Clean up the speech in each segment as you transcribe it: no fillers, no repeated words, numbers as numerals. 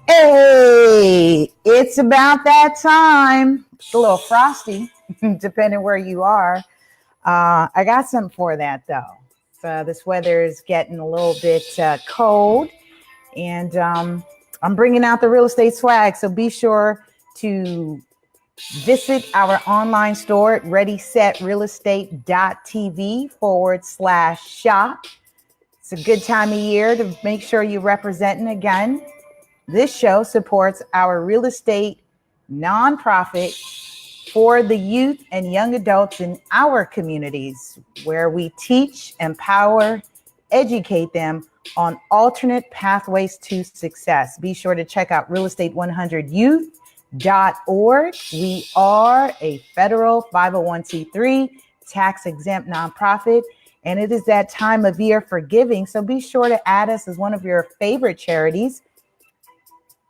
Hey, it's about that time. It's a little frosty, depending where you are. I got something for that, though. So this weather is getting a little bit cold, and I'm bringing out the real estate swag. So be sure to visit our online store at readysetrealestate.tv/shop. It's a good time of year to make sure you're representing again. This show supports our real estate nonprofit for the youth and young adults in our communities, where we teach, empower, educate them on alternate pathways to success. Be sure to check out realestate100youth.org. We are a federal 501c3 tax-exempt nonprofit, and it is that time of year for giving. So be sure to add us as one of your favorite charities.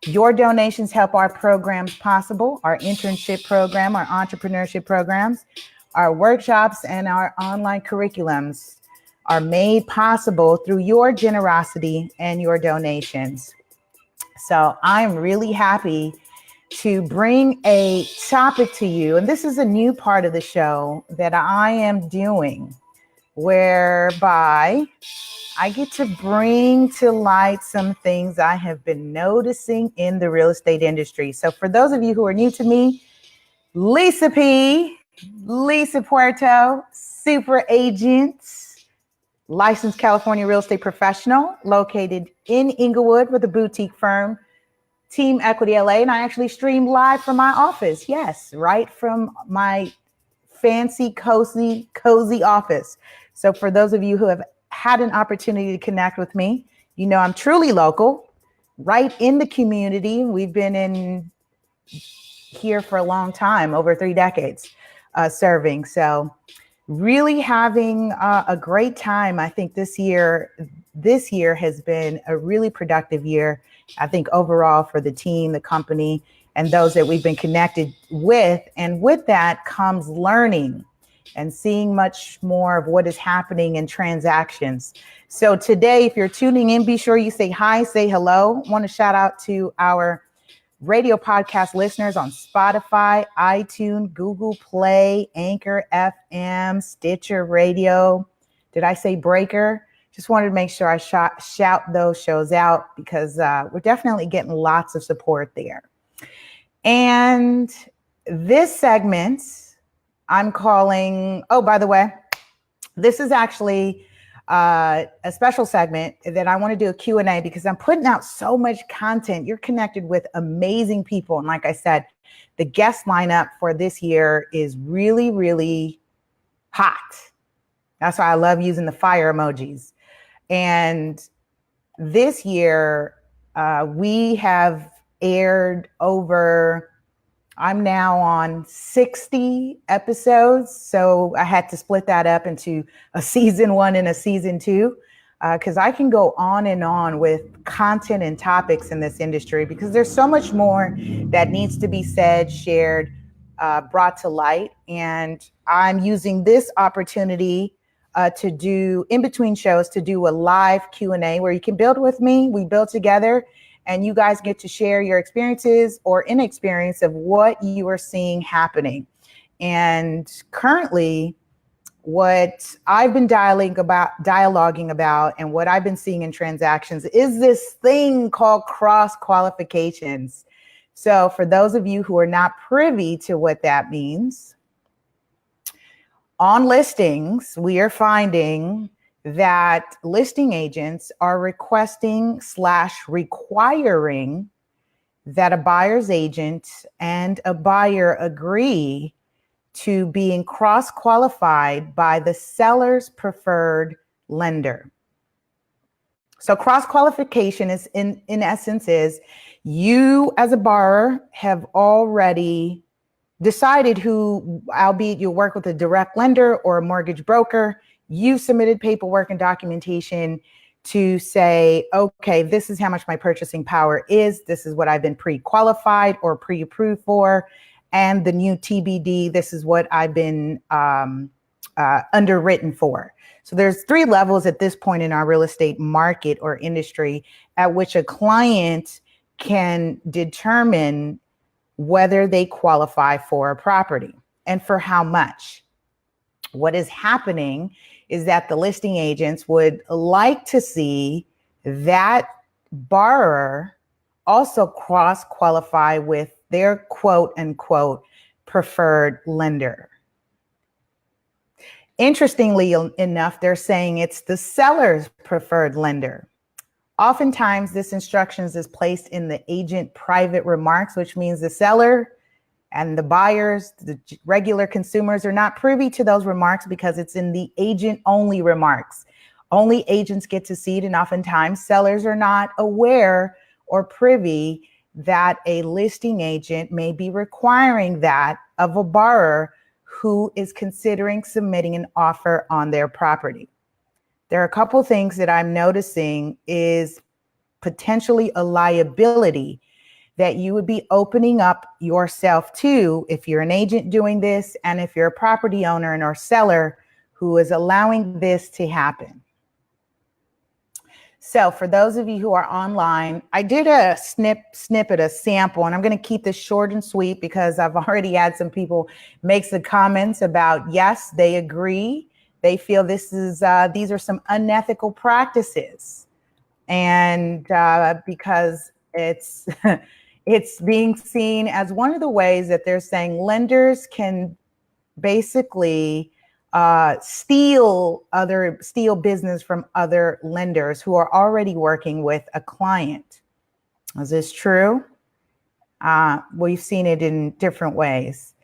Your donations help our programs possible, our internship program, our entrepreneurship programs, our workshops, and our online curriculums are made possible through your generosity and your donations. So I'm really happy to bring a topic to you. And this is a new part of the show that I am doing, whereby I get to bring to light some things I have been noticing in the real estate industry. So for those of you who are new to me, Lisa Puerto, super agent, licensed California real estate professional, located in Inglewood with a boutique firm, Team Equity LA. And I actually stream live from my office. Yes, right from my fancy, cozy office. So for those of you who have had an opportunity to connect with me, you know I'm truly local, right in the community. We've been in here for a long time, over 3 decades serving. So really having a great time. I think this year has been a really productive year, I think overall for the team, the company, and those that we've been connected with. And with that comes learning and seeing much more of what is happening in transactions. So today, if you're tuning in, be sure you say hi, say hello. I want to shout out to our radio podcast listeners on Spotify, iTunes, Google Play, Anchor FM, Stitcher Radio. Did I say Breaker? Just wanted to make sure I shout those shows out, because we're definitely getting lots of support there. And this segment I'm calling, oh, by the way, this is actually a special segment that I want to do a Q&A, because I'm putting out so much content. You're connected with amazing people. And like I said, the guest lineup for this year is really, really hot. That's why I love using the fire emojis. And this year, we have aired over, I'm now on 60 episodes. So I had to split that up into a season 1 and a season 2. because I can go on and on with content and topics in this industry because there's so much more that needs to be said, shared, brought to light. And I'm using this opportunity to do in between shows to do a live Q&A where you can build with me. We build together and you guys get to share your experiences or inexperience of what you are seeing happening. And currently, what I've been dialoguing about and what I've been seeing in transactions is this thing called cross-qualifications. So for those of you who are not privy to what that means, on listings, we are finding that listing agents are requesting/requiring that a buyer's agent and a buyer agree to being cross-qualified by the seller's preferred lender. So cross-qualification is in essence is you as a borrower have already decided who, albeit you work with a direct lender or a mortgage broker, you submitted paperwork and documentation to say, okay, this is how much my purchasing power is. This is what I've been pre-qualified or pre-approved for. And the new TBD, this is what I've been underwritten for. So there's 3 levels at this point in our real estate market or industry at which a client can determine whether they qualify for a property and for how much. What is happening is that the listing agents would like to see that borrower also cross-qualify with their quote unquote preferred lender. Interestingly enough, they're saying it's the seller's preferred lender. Oftentimes, this instructions is placed in the agent private remarks, which means the seller and the buyers, the regular consumers are not privy to those remarks because it's in the agent only remarks. Only agents get to see it, and oftentimes sellers are not aware or privy that a listing agent may be requiring that of a borrower who is considering submitting an offer on their property. There are a couple things that I'm noticing is potentially a liability that you would be opening up yourself to if you're an agent doing this and if you're a property owner and or seller who is allowing this to happen. So for those of you who are online, I did a snippet, a sample, and I'm going to keep this short and sweet because I've already had some people make some comments about, yes, they agree. They feel this is these are some unethical practices, and because it's it's being seen as one of the ways that they're saying lenders can basically steal business from other lenders who are already working with a client. Is this true? We've seen it in different ways.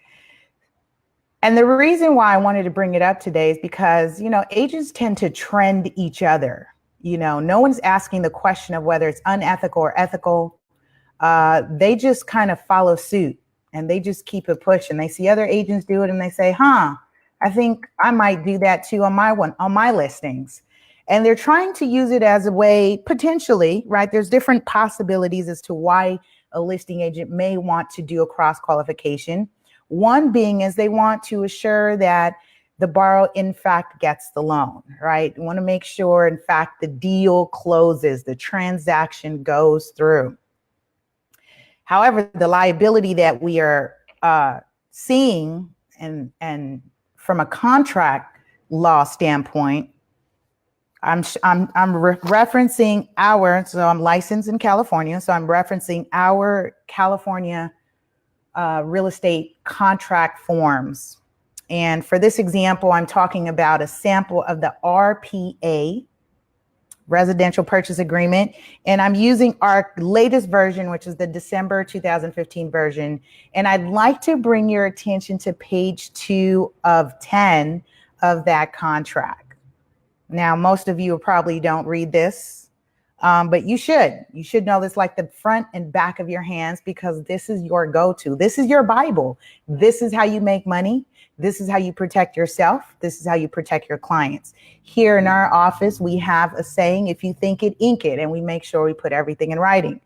And the reason why I wanted to bring it up today is because, agents tend to trend each other. No one's asking the question of whether it's unethical or ethical. They just kind of follow suit and they just keep it pushing. They see other agents do it and they say, I think I might do that too on my listings. And they're trying to use it as a way, potentially, right? There's different possibilities as to why a listing agent may want to do a cross-qualification. One being is they want to assure that the borrower, in fact, gets the loan, right? You want to make sure, in fact, the deal closes, the transaction goes through. However, the liability that we are seeing and from a contract law standpoint, I'm referencing so I'm licensed in California, so I'm referencing our California real estate contract forms. And for this example, I'm talking about a sample of the RPA, Residential Purchase Agreement. And I'm using our latest version, which is the December 2015 version. And I'd like to bring your attention to page 2 of 10 of that contract. Now, most of you probably don't read this. But you should know this like the front and back of your hands, because this is your go-to. This is your Bible. This is how you make money. This is how you protect yourself. This is how you protect your clients. Here in our office, we have a saying, if you think it, ink it, and we make sure we put everything in writing.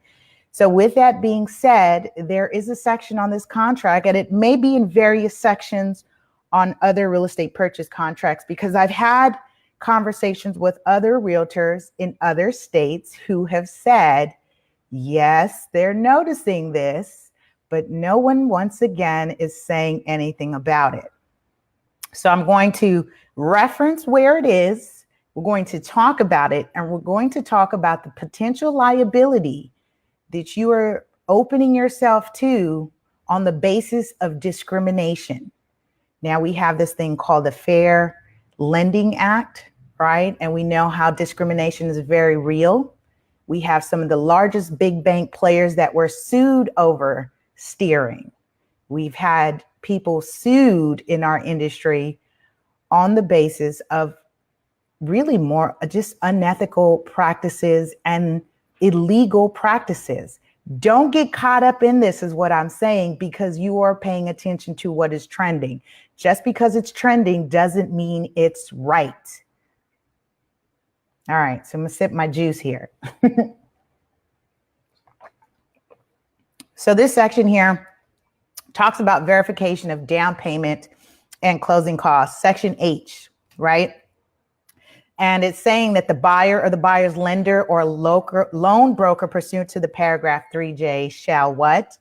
So with that being said, there is a section on this contract, and it may be in various sections on other real estate purchase contracts, because I've had conversations with other realtors in other states who have said, yes, they're noticing this, but no one, once again, is saying anything about it. So I'm going to reference where it is. We're going to talk about it, and we're going to talk about the potential liability that you are opening yourself to on the basis of discrimination. Now we have this thing called the Fair Lending Act, right? And we know how discrimination is very real. We have some of the largest big bank players that were sued over steering. We've had people sued in our industry on the basis of really more just unethical practices and illegal practices. Don't get caught up in this, is what I'm saying, because you are paying attention to what is trending. Just because it's trending doesn't mean it's right. All right, so I'm gonna sip my juice here. So this section here talks about verification of down payment and closing costs, section H, right? And it's saying that the buyer or the buyer's lender or loan broker pursuant to the paragraph 3J shall what?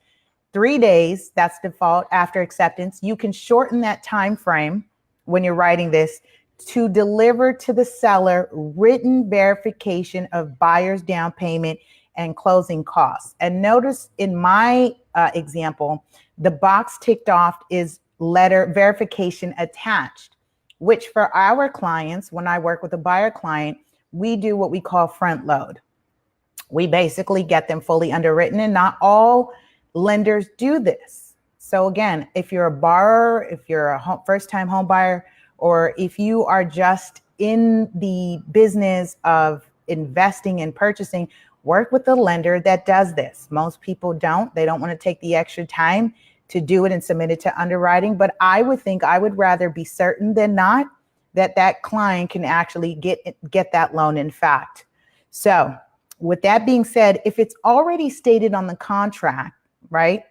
3 days, that's default after acceptance. You can shorten that time frame when you're writing this to deliver to the seller written verification of buyer's down payment and closing costs. And notice in my example, the box ticked off is letter verification attached, which for our clients, when I work with a buyer client, we do what we call front load. We basically get them fully underwritten, and not all lenders do this. So again, if you're a borrower, if you're a first-time home buyer, or if you are just in the business of investing and purchasing, work with a lender that does this. Most people don't. They don't want to take the extra time to do it and submit it to underwriting. But I would think I would rather be certain than not that that client can actually get that loan in fact. So with that being said, if it's already stated on the contract, right?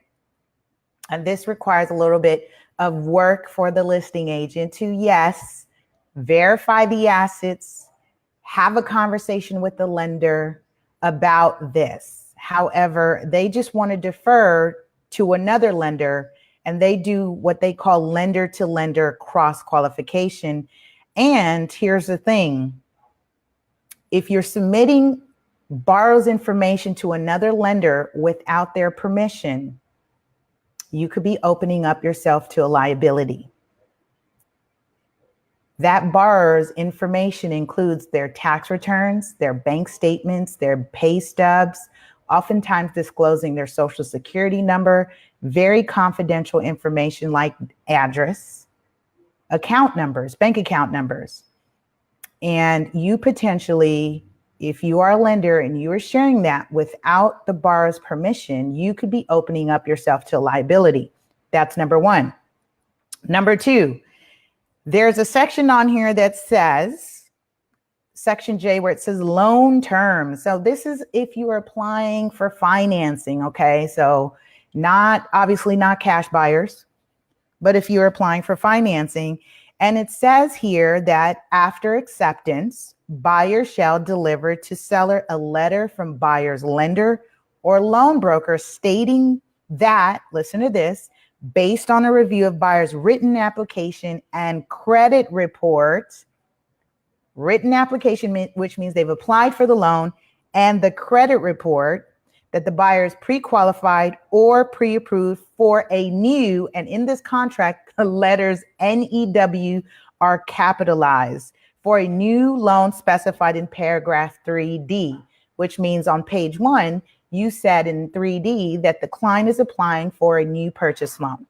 And this requires a little bit of work for the listing agent to, yes, verify the assets, have a conversation with the lender about this. However, they just want to defer to another lender, and they do what they call lender to lender cross qualification. And here's the thing. If you're submitting borrower's information to another lender without their permission, you could be opening up yourself to a liability. That borrower's information includes their tax returns, their bank statements, their pay stubs, oftentimes disclosing their social security number, very confidential information like address, account numbers, bank account numbers. And you potentially, if you are a lender and you are sharing that without the borrower's permission, you could be opening up yourself to a liability. That's number one. Number two, there's a section on here that says, section J, where it says loan terms. So this is if you are applying for financing, okay? So obviously not cash buyers, but if you're applying for financing, and it says here that after acceptance, buyer shall deliver to seller a letter from buyer's lender or loan broker stating that, listen to this, based on a review of buyer's written application and credit report, written application, which means they've applied for the loan, and the credit report, that the buyer is pre-qualified or pre-approved for a new, and in this contract, the letters NEW are capitalized, for a new loan specified in paragraph 3D, which means on page 1, you said in 3D that the client is applying for a new purchase loan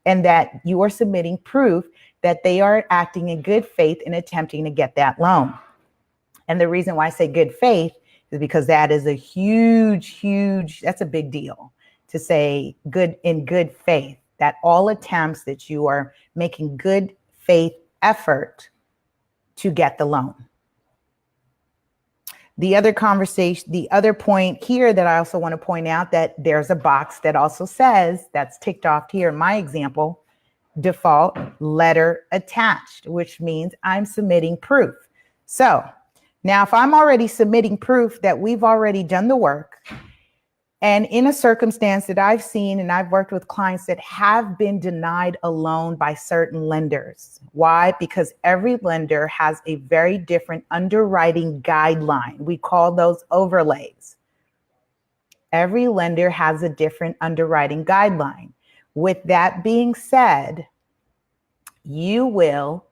and that you are submitting proof that they are acting in good faith in attempting to get that loan. And the reason why I say good faith because that is a huge, that's a big deal to say in good faith, that all attempts that you are making good faith effort to get the loan. The other point here that I also want to point out, that there's a box that also says, that's ticked off here in my example, default letter attached, which means I'm submitting proof. So now if I'm already submitting proof that we've already done the work, and in a circumstance that I've seen, and I've worked with clients that have been denied a loan by certain lenders. Why? Because every lender has a very different underwriting guideline. We call those overlays. Every lender has a different underwriting guideline. With that being said, you will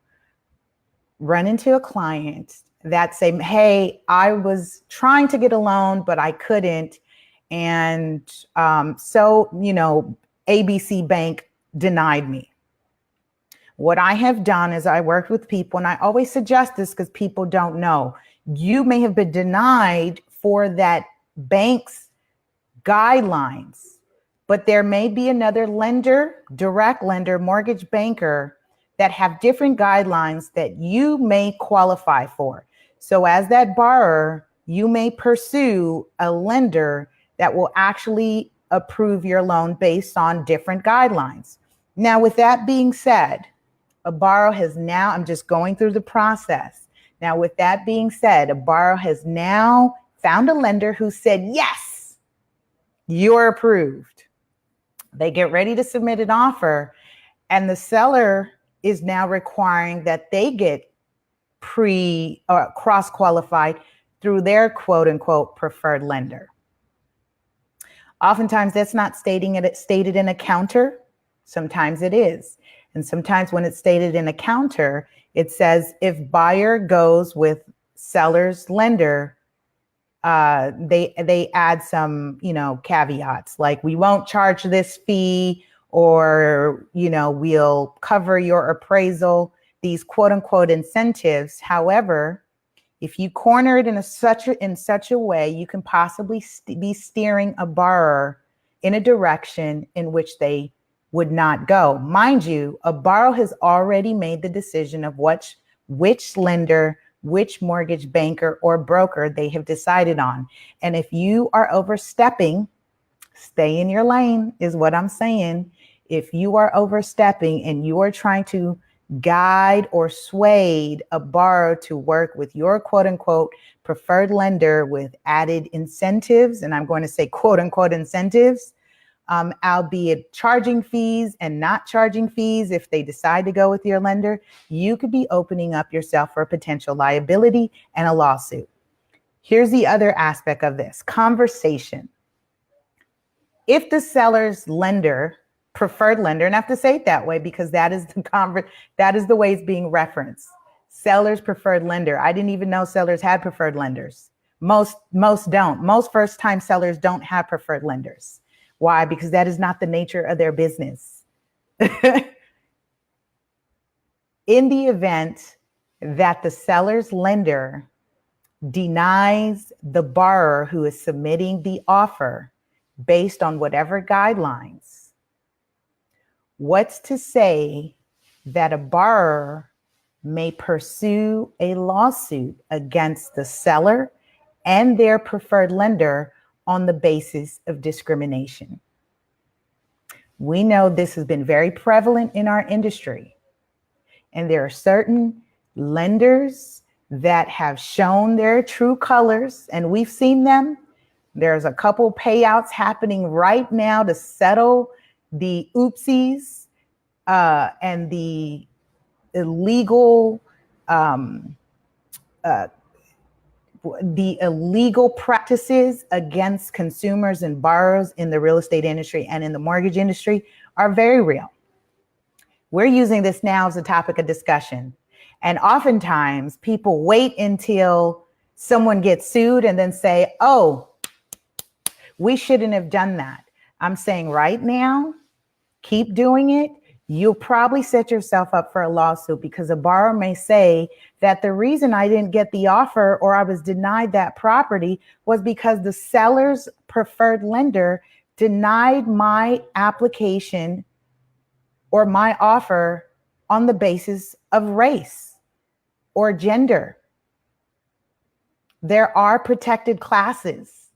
run into a client that say, hey, I was trying to get a loan, but I couldn't. And so, ABC Bank denied me. What I have done is I worked with people, and I always suggest this because people don't know. You may have been denied for that bank's guidelines, but there may be another lender, direct lender, mortgage banker that have different guidelines that you may qualify for. So as that borrower, you may pursue a lender that will actually approve your loan based on different guidelines. Now, with that being said, a borrower has now, I'm just going through the process. Now, with that being said, a borrower has now found a lender who said, yes, you're approved. They get ready to submit an offer, and the seller is now requiring that they get cross-qualified through their quote unquote preferred lender. Oftentimes that's not stated in a counter. Sometimes it is. And sometimes when it's stated in a counter, it says if buyer goes with seller's lender, they add some, caveats like we won't charge this fee, or, we'll cover your appraisal, these quote unquote incentives. However, if you corner it in such a way, you can possibly be steering a borrower in a direction in which they would not go. Mind you, a borrower has already made the decision of which lender, which mortgage banker or broker they have decided on. And if you are overstepping, stay in your lane is what I'm saying. If you are overstepping and you are trying to guide or sway a borrower to work with your quote unquote preferred lender with added incentives, and I'm going to say quote unquote incentives, albeit charging fees and not charging fees if they decide to go with your lender, you could be opening up yourself for a potential liability and a lawsuit. Here's the other aspect of this conversation. If the seller's lender, preferred lender, and I have to say it that way because that is the way it's being referenced. Seller's preferred lender. I didn't even know sellers had preferred lenders. Most don't. Most first-time sellers don't have preferred lenders. Why? Because that is not the nature of their business. In the event that the seller's lender denies the borrower who is submitting the offer based on whatever guidelines, what's to say that a borrower may pursue a lawsuit against the seller and their preferred lender on the basis of discrimination? We know this has been very prevalent in our industry, and there are certain lenders that have shown their true colors, and we've seen them. There's a couple payouts happening right now to settle the oopsies and the illegal practices against consumers and borrowers in the real estate industry and in the mortgage industry are very real. We're using this now as a topic of discussion. And oftentimes people wait until someone gets sued and then say, oh, we shouldn't have done that. I'm saying right now, keep doing it. you'll probably set yourself up for a lawsuit, because a borrower may say that the reason I didn't get the offer or I was denied that property was because the seller's preferred lender denied my application or my offer on the basis of race or gender. There are protected classes.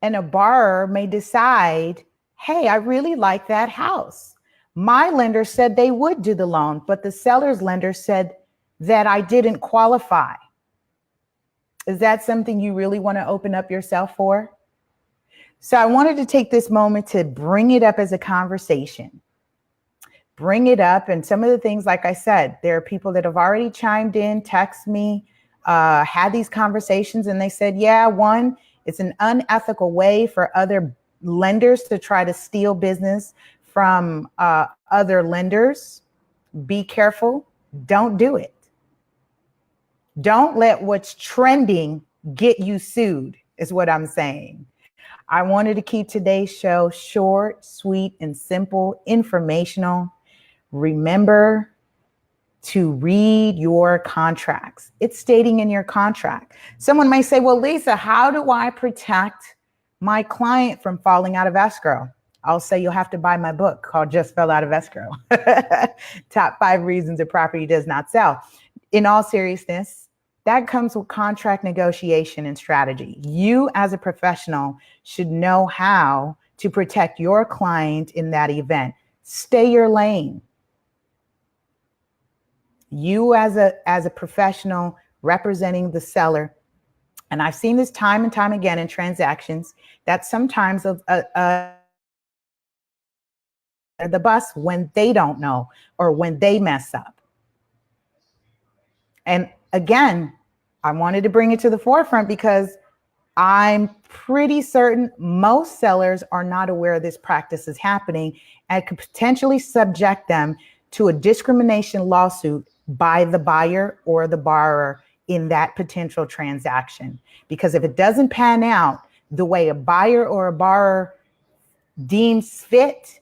And a borrower may decide, hey, I really like that house. My lender said they would do the loan, but the seller's lender said that I didn't qualify. Is that something you really want to open up yourself for? So I wanted to take this moment to bring it up as a conversation. Bring it up. And some of the things, like I said, there are people that have already chimed in, text me, had these conversations, and they said, yeah, one, it's an unethical way for other lenders to try to steal business from other lenders. Be careful. Don't do it. Don't let what's trending get you sued, is what I'm saying. I wanted to keep today's show short, sweet, and simple, informational. Remember to read your contracts. It's stating in your contract. Someone may say, well, Lisa, how do I protect my client from falling out of escrow? I'll say you'll have to buy my book called Just Fell Out of Escrow. Top 5 reasons a property does not sell. In all seriousness, that comes with contract negotiation and strategy. You as a professional should know how to protect your client in that event. Stay your lane. You as a professional representing the seller, and I've seen this time and time again in transactions, that sometimes the bus when they don't know or when they mess up. And again, I wanted to bring it to the forefront because I'm pretty certain most sellers are not aware this practice is happening and could potentially subject them to a discrimination lawsuit by the buyer or the borrower in that potential transaction. Because if it doesn't pan out the way a buyer or a borrower deems fit,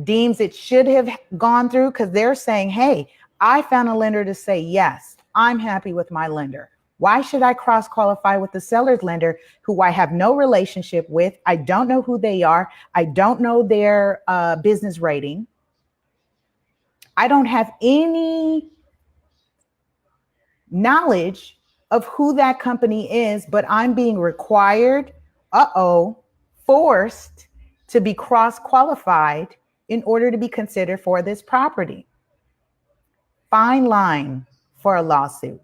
deems it should have gone through, because they're saying, hey, I found a lender to say, yes, I'm happy with my lender. Why should I cross-qualify with the seller's lender who I have no relationship with? I don't know who they are. I don't know their business rating. I don't have any knowledge of who that company is, but I'm being required, forced to be cross-qualified in order to be considered for this property. Fine line for a lawsuit.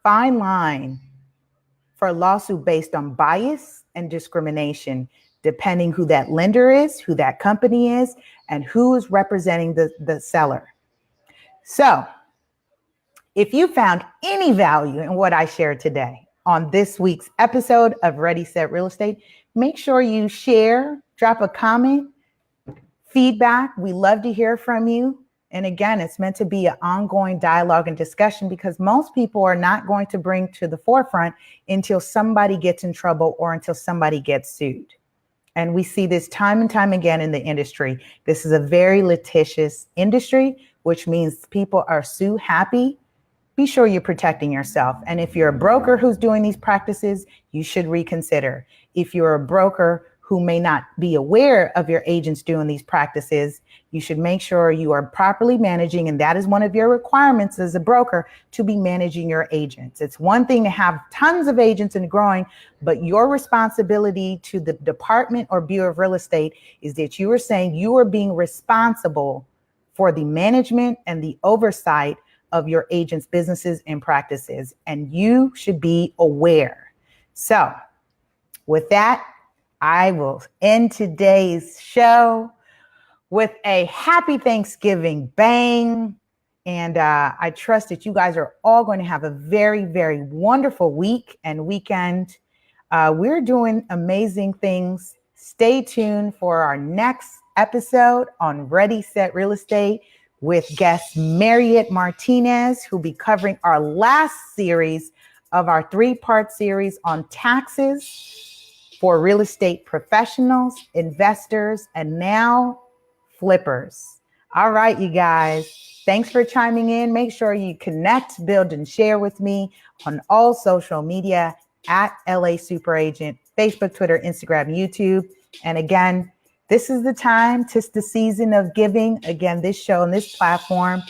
Fine line for a lawsuit based on bias and discrimination, depending who that lender is, who that company is, and who is representing the seller. So if you found any value in what I shared today on this week's episode of Ready, Set, Real Estate, make sure you share, drop a comment, feedback. We love to hear from you. And again, it's meant to be an ongoing dialogue and discussion, because most people are not going to bring to the forefront until somebody gets in trouble or until somebody gets sued. And we see this time and time again in the industry. This is a very litigious industry, which means people are sue happy. Be sure you're protecting yourself. And if you're a broker who's doing these practices, you should reconsider. If you're a broker who may not be aware of your agents doing these practices, you should make sure you are properly managing. And that is one of your requirements as a broker, to be managing your agents. It's one thing to have tons of agents and growing, but your responsibility to the department or Bureau of Real Estate is that you are saying you are being responsible for the management and the oversight of your agents' businesses and practices. And you should be aware. So with that, I will end today's show with a happy Thanksgiving bang. And I trust that you guys are all going to have a very, very wonderful week and weekend. We're doing amazing things. Stay tuned for our next episode on Ready, Set, Real Estate with guest Marriott Martinez, who'll be covering our last series of our 3-part series on taxes for real estate professionals, investors, and now flippers. All right, you guys. Thanks for chiming in. Make sure you connect, build, and share with me on all social media at LA Super Agent, Facebook, Twitter, Instagram, YouTube. And again, this is the time, 'tis the season of giving. Again, this show and this platform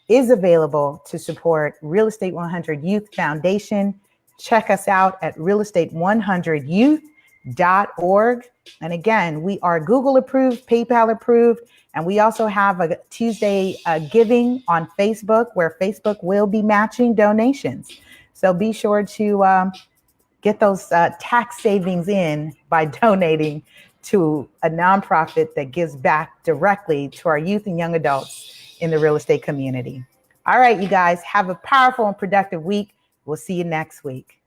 is available to support Real Estate 100 Youth Foundation. Check us out at realestate100youth.org. And again, we are Google approved, PayPal approved, and we also have a Tuesday giving on Facebook where Facebook will be matching donations. So be sure to get those tax savings in by donating to a nonprofit that gives back directly to our youth and young adults in the real estate community. All right, you guys, have a powerful and productive week. We'll see you next week.